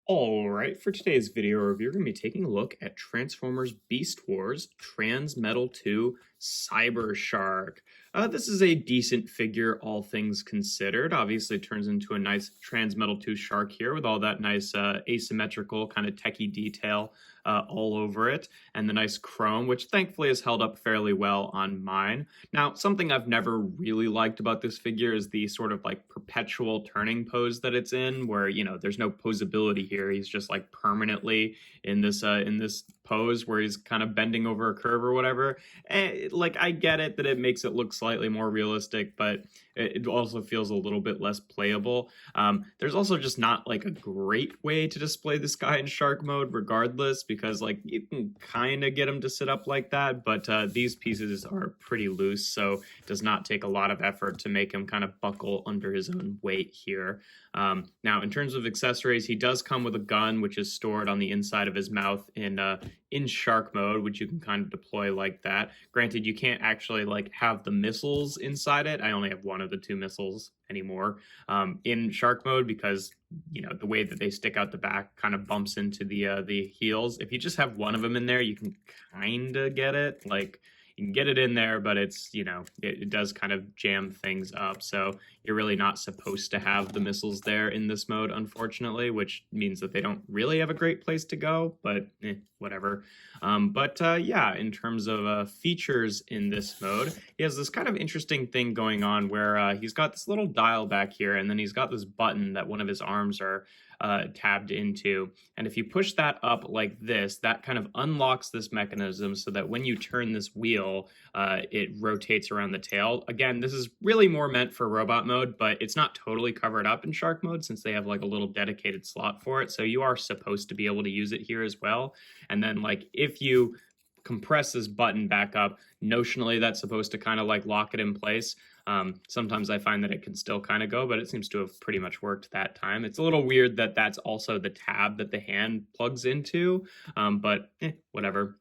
All right, for today's video review, we're going to be taking a look at Transformers Beast Wars Transmetal 2 Cybershark. This is a decent figure, all things considered. Obviously, it turns into a nice Transmetal 2 shark here with all that nice asymmetrical kind of techie detail all over it, and the nice chrome, which thankfully has held up fairly well on mine. Now, something I've never really liked about this figure is the sort of like perpetual turning pose that it's in, where, you know, there's no posability here. He's just like permanently in this pose where he's kind of bending over a curve or whatever. Like, I get it that it makes it look slightly more realistic, but it also feels a little bit less playable. There's also just not like a great way to display this guy in shark mode regardless, because like you can kind of get him to sit up like that, but these pieces are pretty loose, so it does not take a lot of effort to make him kind of buckle under his own weight here. Now, in terms of accessories, he does come with a gun, which is stored on the inside of his mouth in shark mode, which you can kind of deploy like that. Granted, you can't actually like have the missiles inside it. I only have one of the two missiles anymore in shark mode because, you know, the way that they stick out the back kind of bumps into the heels. If you just have one of them in there, you can kind of get it. Like, you can get it in there, but it's, you know, it does kind of jam things up. So you're really not supposed to have the missiles there in this mode, unfortunately, which means that they don't really have a great place to go, but whatever. Yeah, in terms of features in this mode, he has this kind of interesting thing going on where he's got this little dial back here, and then he's got this button that one of his arms are tabbed into. And if you push that up like this, that kind of unlocks this mechanism so that when you turn this wheel, it rotates around the tail. Again, this is really more meant for robot mode, but it's not totally covered up in shark mode since they have like a little dedicated slot for it. So you are supposed to be able to use it here as well. And then like if you compress this button back up, notionally that's supposed to kind of like lock it in place. Sometimes I find that it can still kind of go, but it seems to have pretty much worked that time. It's a little weird that that's also the tab that the hand plugs into, but whatever.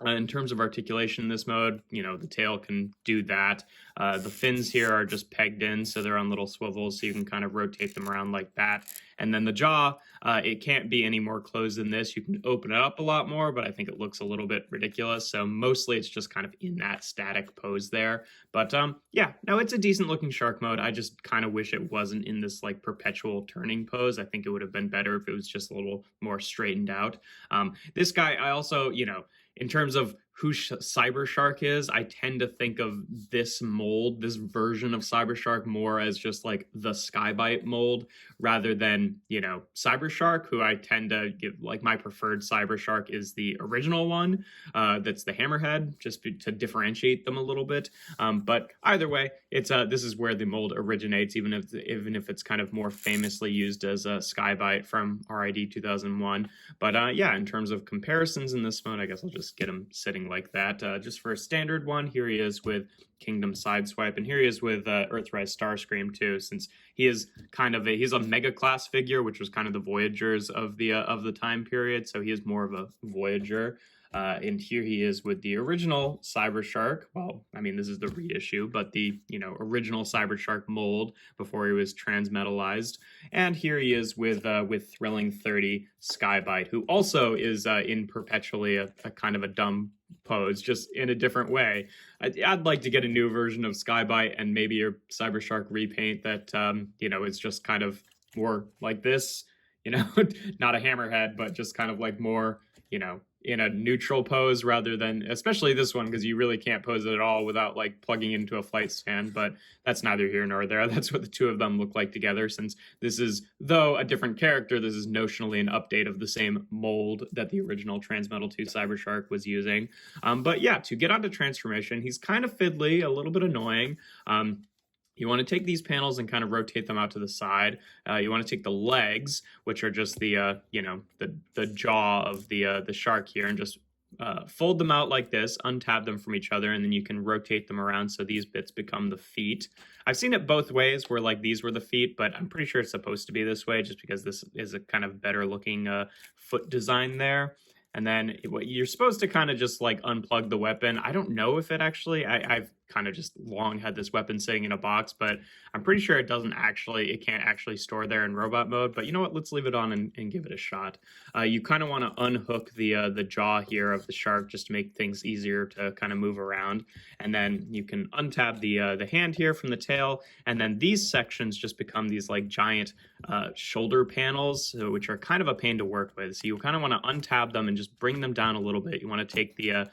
In terms of articulation in this mode, you know, the tail can do that. The fins here are just pegged in, so they're on little swivels, so you can kind of rotate them around like that. And then the jaw, it can't be any more closed than this. You can open it up a lot more, but I think it looks a little bit ridiculous. So mostly it's just kind of in that static pose there. But yeah, no, it's a decent looking shark mode. I just kind of wish it wasn't in this like perpetual turning pose. I think it would have been better if it was just a little more straightened out. This guy, I also, you know, in terms of who Cybershark is, I tend to think of this mold, this version of Cybershark, more as just like the Skybite mold rather than, you know, Cybershark, who I tend to give, like, my preferred Cybershark is the original one, that's the hammerhead, just to differentiate them a little bit. But either way, it's this is where the mold originates, even if it's kind of more famously used as a Skybite from RID 2001. But yeah, in terms of comparisons in this mode, I guess I'll just get him sitting like that. Just for a standard one, here he is with Kingdom Sideswipe, and here he is with Earthrise Starscream too, since he is kind of he's a mega class figure, which was kind of the Voyagers of the time period, so he is more of a Voyager. And here he is with the original Cybershark. Well, I mean, this is the reissue, but the, you know, original Cybershark mold before he was transmetalized. And here he is with Thrilling 30 Skybite, who also is in perpetually a kind of a dumb pose, just in a different way. I'd like to get a new version of Skybite and maybe a Cybershark repaint that, you know, is just kind of more like this, you know, not a hammerhead, but just kind of like more, you know, in a neutral pose rather than, especially this one, because you really can't pose it at all without like plugging into a flight stand, but that's neither here nor there. That's what the two of them look like together, since this is, though a different character, this is notionally an update of the same mold that the original Transmetal 2 Cybershark was using. But yeah, to get onto transformation, he's kind of fiddly, a little bit annoying. You want to take these panels and kind of rotate them out to the side. You want to take the legs, which are just the you know, the jaw of the shark here, and just fold them out like this, untab them from each other, and then you can rotate them around so these bits become the feet. I've seen it both ways, where like these were the feet, but I'm pretty sure it's supposed to be this way, just because this is a kind of better looking foot design there. And then you're supposed to kind of just like unplug the weapon. I don't know if it actually, I've kind of just long had this weapon sitting in a box, but I'm pretty sure it can't actually store there in robot mode. But you know what? Let's leave it on and give it a shot. You kind of want to unhook the jaw here of the shark just to make things easier to kind of move around, and then you can untab the hand here from the tail, and then these sections just become these like giant shoulder panels, which are kind of a pain to work with. So you kind of want to untab them and just bring them down a little bit. You want to take the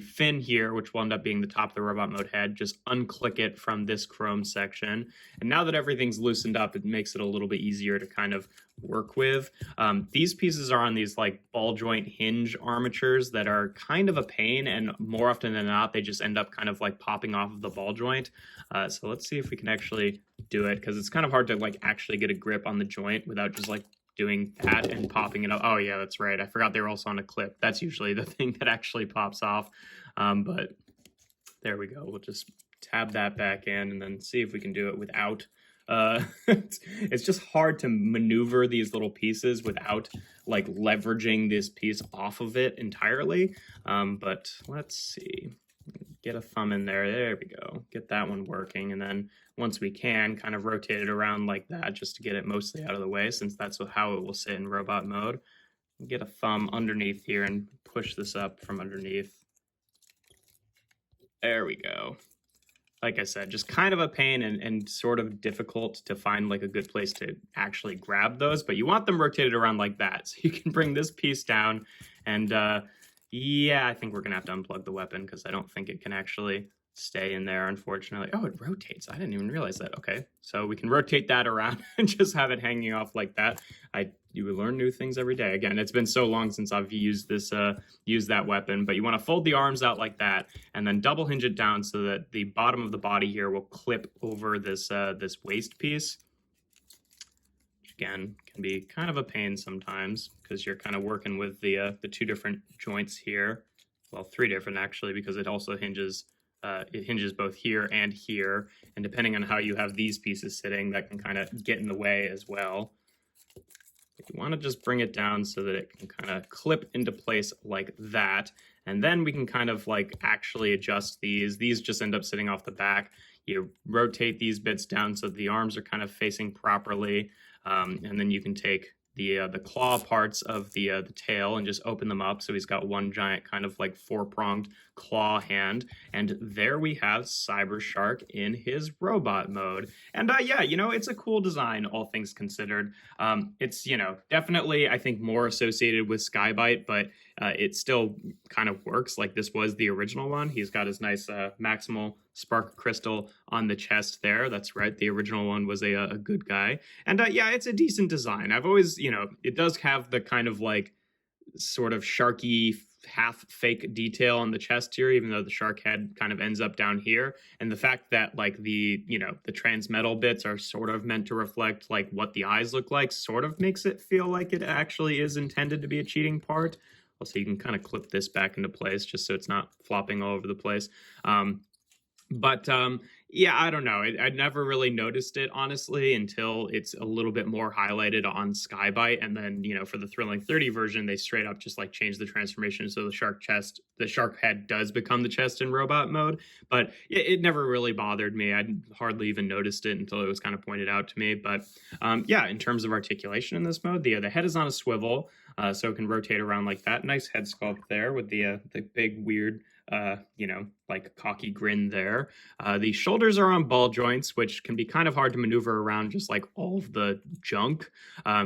fin here, which will end up being the top of the robot mode head, just unclick it from this chrome section. And now that everything's loosened up, it makes it a little bit easier to kind of work with. These pieces are on these like ball joint hinge armatures that are kind of a pain, and more often than not, they just end up kind of like popping off of the ball joint. So let's see if we can actually do it, because it's kind of hard to like actually get a grip on the joint without just like doing that and popping it up. Oh yeah, that's right. I forgot they were also on a clip. That's usually the thing that actually pops off. But there we go. We'll just tab that back in and then see if we can do it without. It's just hard to maneuver these little pieces without like leveraging this piece off of it entirely. But let's see. Get a thumb in there. There we go. Get that one working. And then once we can, kind of rotate it around like that just to get it mostly out of the way, since that's how it will sit in robot mode. Get a thumb underneath here and push this up from underneath. There we go. Like I said, just kind of a pain and sort of difficult to find like a good place to actually grab those, but you want them rotated around like that. So you can bring this piece down and yeah, I think we're going to have to unplug the weapon because I don't think it can actually stay in there, unfortunately. Oh, it rotates. I didn't even realize that. Okay, so we can rotate that around and just have it hanging off like that. You learn new things every day. Again, it's been so long since I've used that weapon, but you want to fold the arms out like that and then double hinge it down so that the bottom of the body here will clip over this waist piece. Again, can be kind of a pain sometimes because you're kind of working with the two different joints here. Well, three different actually, because it also hinges both here and here. And depending on how you have these pieces sitting, that can kind of get in the way as well. But you want to just bring it down so that it can kind of clip into place like that. And then we can kind of like actually adjust these. These just end up sitting off the back. You rotate these bits down so the arms are kind of facing properly. And then you can take the claw parts of the tail and just open them up. So he's got one giant kind of like four-pronged claw hand. And there we have Cybershark in his robot mode. And yeah, you know, it's a cool design, all things considered. It's, you know, definitely, I think, more associated with Skybite, but it still kind of works like this was the original one. He's got his nice maximal spark crystal on the chest there. That's right. The original one was a good guy. And yeah, it's a decent design. I've always, you know, it does have the kind of like sort of sharky half fake detail on the chest here, even though the shark head kind of ends up down here. And the fact that like the, you know, the transmetal bits are sort of meant to reflect like what the eyes look like sort of makes it feel like it actually is intended to be a cheating part. Also, you can kind of clip this back into place just so it's not flopping all over the place. Yeah, I don't know. I never really noticed it, honestly, until it's a little bit more highlighted on Skybite. And then, you know, for the Thrilling 30 version, they straight up just like change the transformation so the shark head does become the chest in robot mode. But it never really bothered me. I hardly even noticed it until it was kind of pointed out to me. But yeah, in terms of articulation in this mode, the head is on a swivel, so it can rotate around like that. Nice head sculpt there with the big weird you know, like cocky grin there. The shoulders are on ball joints, which can be kind of hard to maneuver around just like all of the junk.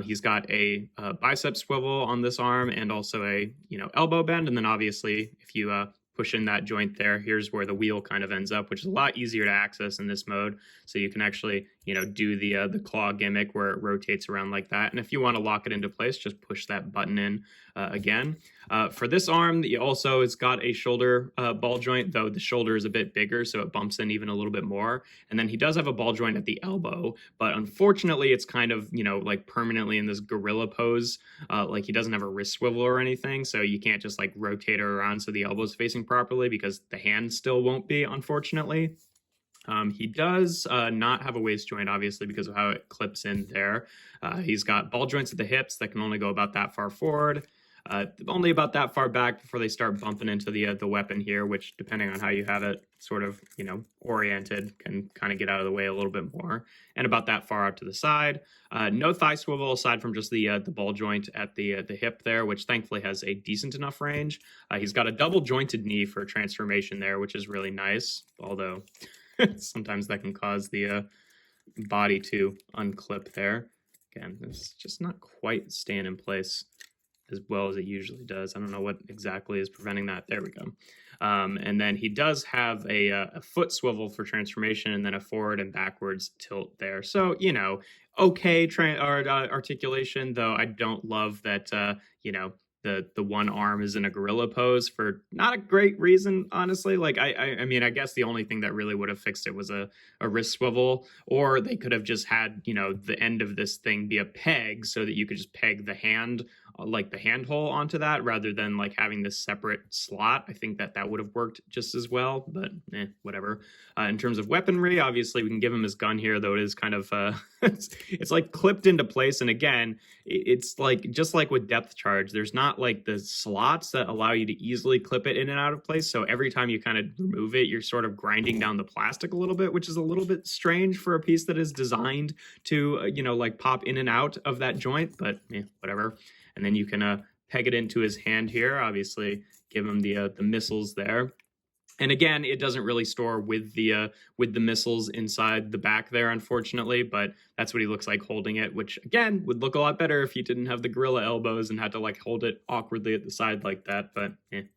He's got a bicep swivel on this arm and also a, you know, elbow bend. And then obviously if you push in that joint there, here's where the wheel kind of ends up, which is a lot easier to access in this mode. So you can actually, you know, do the claw gimmick where it rotates around like that. And if you want to lock it into place, just push that button in again. For this arm, it's got a shoulder ball joint, though the shoulder is a bit bigger, so it bumps in even a little bit more. And then he does have a ball joint at the elbow, but unfortunately, it's kind of, you know, like permanently in this gorilla pose. Like he doesn't have a wrist swivel or anything, so you can't just like rotate it around so the elbow's facing properly because the hand still won't be, unfortunately. He does not have a waist joint, obviously, because of how it clips in there. He's got ball joints at the hips that can only go about that far forward. only about that far back before they start bumping into the weapon here, which, depending on how you have it sort of, oriented, can kind of get out of the way a little bit more. And about that far out to the side. No thigh swivel aside from just the ball joint at the hip there, which thankfully has a decent enough range. He's got a double jointed knee for transformation there, which is really nice, although sometimes that can cause the body to unclip there. Again, it's just not quite staying in place as well as it usually does. I don't know what exactly is preventing that. There we go. And then he does have a foot swivel for transformation and then a forward and backwards tilt there. So, okay articulation, though I don't love that, the one arm is in a gorilla pose for not a great reason, honestly. Like, I mean, I guess the only thing that really would have fixed it was a wrist swivel, or they could have just had, the end of this thing be a peg so that you could just peg the hand, like the hand hole onto that, rather than like having this separate slot. I think that would have worked just as well, but whatever. In terms of weaponry, obviously we can give him his gun here, though it is kind of, it's like clipped into place. And again, it's like, just like with depth charge, there's not like the slots that allow you to easily clip it in and out of place. So every time you kind of remove it, you're sort of grinding down the plastic a little bit, which is a little bit strange for a piece that is designed to, like pop in and out of that joint, but whatever. And then you can peg it into his hand here, obviously give him the missiles there. And again, it doesn't really store with the missiles inside the back there, unfortunately, but that's what he looks like holding it, which again would look a lot better if you didn't have the gorilla elbows and had to like hold it awkwardly at the side like that, but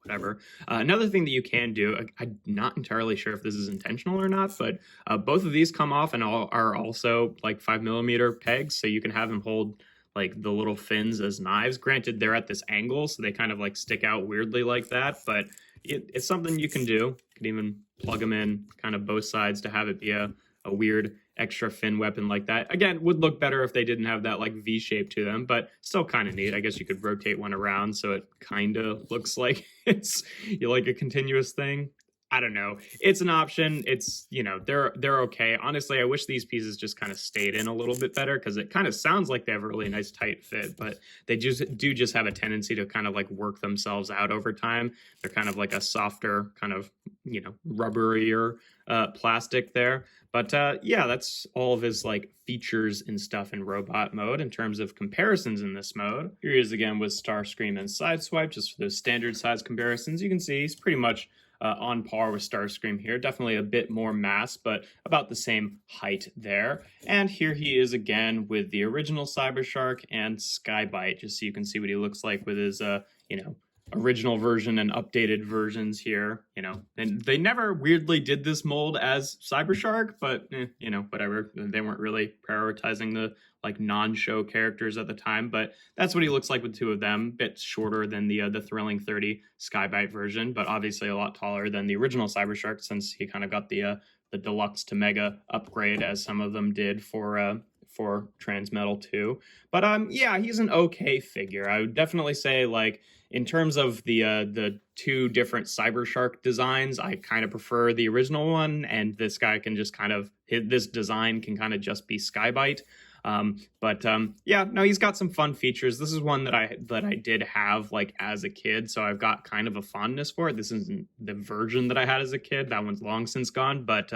whatever. Another thing that you can do, I'm not entirely sure if this is intentional or not, but both of these come off and are also like 5mm pegs, so you can have him hold like the little fins as knives. Granted, they're at this angle, so they kind of like stick out weirdly like that, but it's something you can do. You can even plug them in kind of both sides to have it be a weird extra fin weapon like that. Again, would look better if they didn't have that like V shape to them, but still kind of neat. I guess you could rotate one around so it kind of looks like it's like a continuous thing. I don't know. It's an option. It's, they're okay. Honestly, I wish these pieces just kind of stayed in a little bit better, because it kind of sounds like they have a really nice tight fit, but they just have a tendency to kind of like work themselves out over time. They're kind of like a softer kind of, rubberier plastic there. But yeah, that's all of his like features and stuff in robot mode. In terms of comparisons in this mode, here he is again with Starscream and Sideswipe, just for those standard size comparisons. You can see he's pretty much on par with Starscream here. Definitely a bit more mass, but about the same height there. And here he is again with the original Cybershark and Skybite, just so you can see what he looks like with his, original version and updated versions here, and they never weirdly did this mold as Cybershark, but whatever. They weren't really prioritizing the like non-show characters at the time, but that's what he looks like with two of them. Bit shorter than the Thrilling 30 Skybite version, but obviously a lot taller than the original Cybershark, since he kind of got the deluxe to mega upgrade, as some of them did for Transmetal 2. But yeah, he's an okay figure. I would definitely say, like, in terms of the two different Cybershark designs, I kind of prefer the original one, and this guy can just kind of, this design can kind of just be Skybite. Yeah, no, he's got some fun features. This is one that I did have like as a kid, so I've got kind of a fondness for it. This isn't the version that I had as a kid. That one's long since gone, but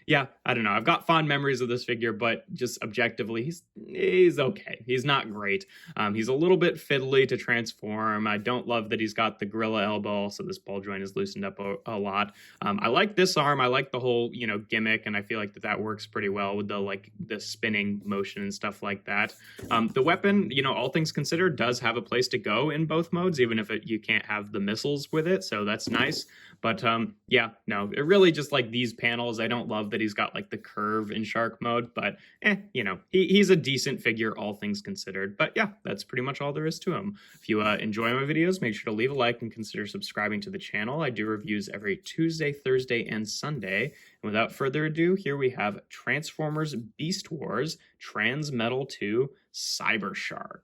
yeah, I don't know. I've got fond memories of this figure, but just objectively, he's okay. He's not great. He's a little bit fiddly to transform. I don't love that he's got the gorilla elbow, so this ball joint is loosened up a lot. I like this arm. I like the whole, gimmick, and I feel like that works pretty well with the spinning motion and stuff like that. The weapon, all things considered, does have a place to go in both modes, even if you can't have the missiles with it, so that's nice. But yeah, no, it really just like these panels. I don't love that he's got like the curve in shark mode, but he's a decent figure, all things considered. But yeah, that's pretty much all there is to him. If you enjoy my videos, make sure to leave a like and consider subscribing to the channel. I do reviews every Tuesday, Thursday, and Sunday. And without further ado, here we have Transformers Beast Wars Transmetal 2 Cybershark.